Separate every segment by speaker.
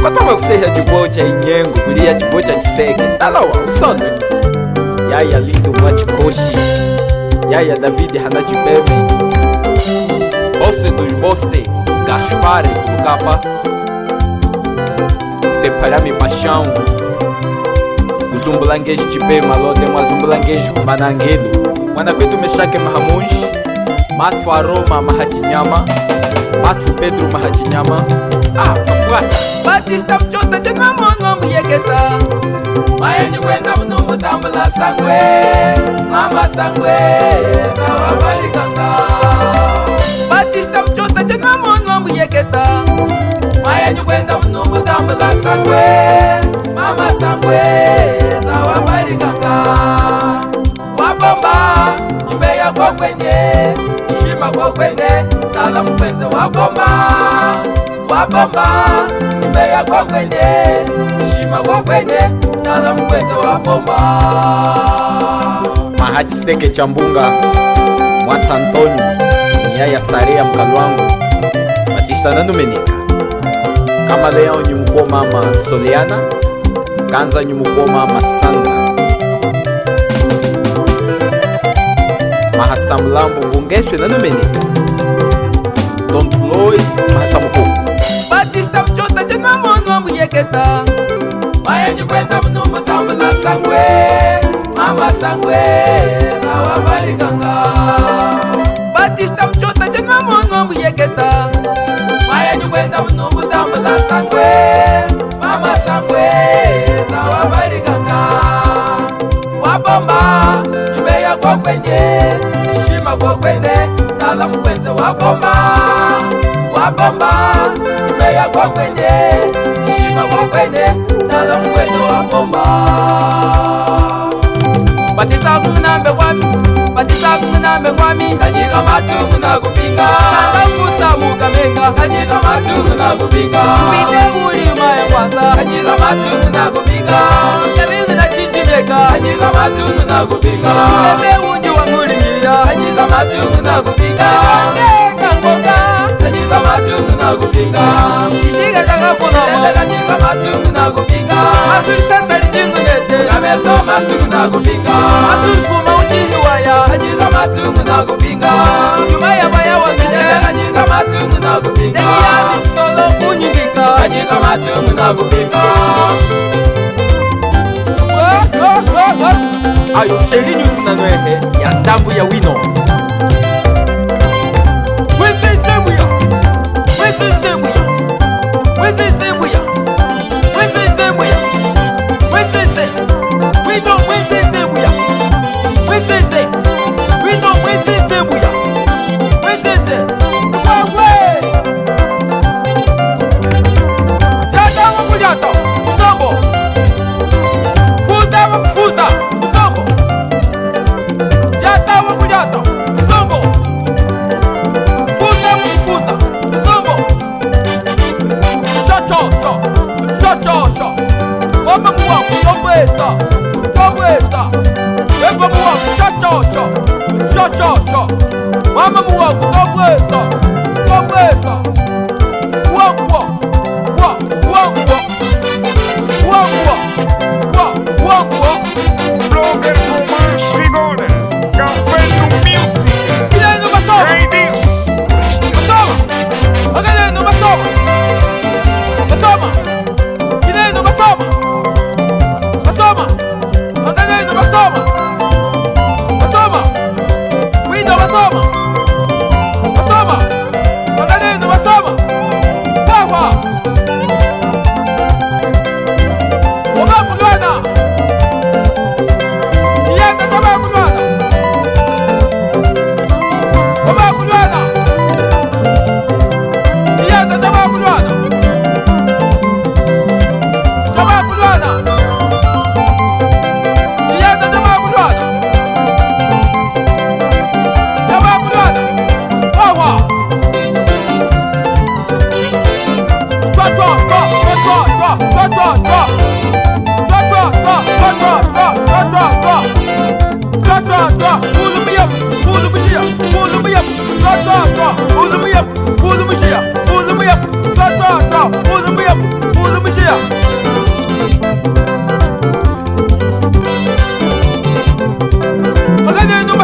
Speaker 1: Kwatama kuseha chibocha inyengo kulia chibocha chiseke talawa usone yaya lindo mwachikoshi yaya Davide hana chipeme bose dos bose Gaspar Mkapa Separami Paixão Uzumbulangeji chipe malote mwazumbulangeji kumanangelu mwana kwetu Meshake Mahamush Matfu Aroma Mahachinyama Matfu Pedro Mahachinyama Kapwata Batista mchota chenwa mono mbuyeketa Mayenyu kwenda mnumu tambula sangwe Mama sangwe Kawa balikanga Batista mchota chenwa mono mbuyeketa Mayenyu kwenda mnumu tambula sangwe Mama sangwe Kawa balikanga Wabomba Imeya kwa kwenye Ishima kwa kwenye Tala mpenze wabomba Wabomba Imeya kwa kwenye Ishima kwa kwenye Tala mpenze wabomba Mahachi Seke Chambunga Mwata Antonio Niyaya Sarea Mkalwangu Batista Nanumenika Kama leo nyumukuo mama Soliana Kanza nyumukuo mama Sandra Mahasamulambu Bungeswe Nanumenika Don Ploy Mahasamukuku Batista mchota chenwa mono mbuyeketa Mayenyu kwenda mnumu tambula sangwe Mama sangwe Kawa balikanga Batista mchota chenwa mono mbuyeketa Mayenyu kwenda mnumu tambula sangwe Mama sangwe Kawa balikanga Wabomba Imeya kwa kwenye Ishima kwa kwenye Tala mpenze wabomba Wabomba Imeya kwa kwenye Ishima kwa kwenye Tala mpenze wabomba Batista kumunambe wami Batista kumunambe wami Kanyika matungu na kupinga Kala kusamu kamenga Kanyika matungu na kupinga Mbite ulima ya kwanza Kanyika matungu na kupinga Kebingu na chichimeka Kanyika matungu na kupinga Kebe uji wa mulingira Kanyika matungu na kupinga Kanyika mboga Kanyika matungu na kupinga Kitiga chaka funoma Kanyika matungu na kupinga Matuli sasa lijingu nete Kameso matungu na kupinga Matuli fuma ujihi waya Kanyika matungu na kupinga Jumaya baya wa mine Kanyika matungu na kupinga Degi ya mitsolo kunyingika Kanyika matungu na kupinga Ayo shelinyu tunanoehe ya ndambu ya wino Wezenzebuya Wezenzebuya Wezenzebuya Wezenzebuya Wezenze Wino wezenzebuya Wezenze Wino wezenzebuya Wezenze Wewe Yata wakulyata Uzambo Fuza wakufuza Uzambo Yata wakulyata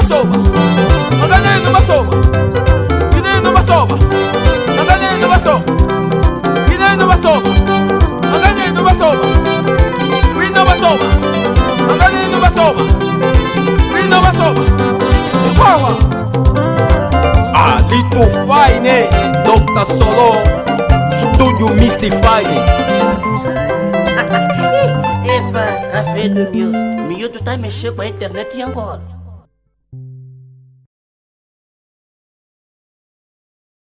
Speaker 1: basoba Maganyendo basoba Ginendo basoba Maganyendo basoba Ginendo basoba Maganyendo basoba Wino basoba Maganyendo basoba Wino basoba Wawa Alito Fine Dr. Solo Studio Missy Fine
Speaker 2: Epa, Café do News. Miúdo tá mexendo com a internet e agora?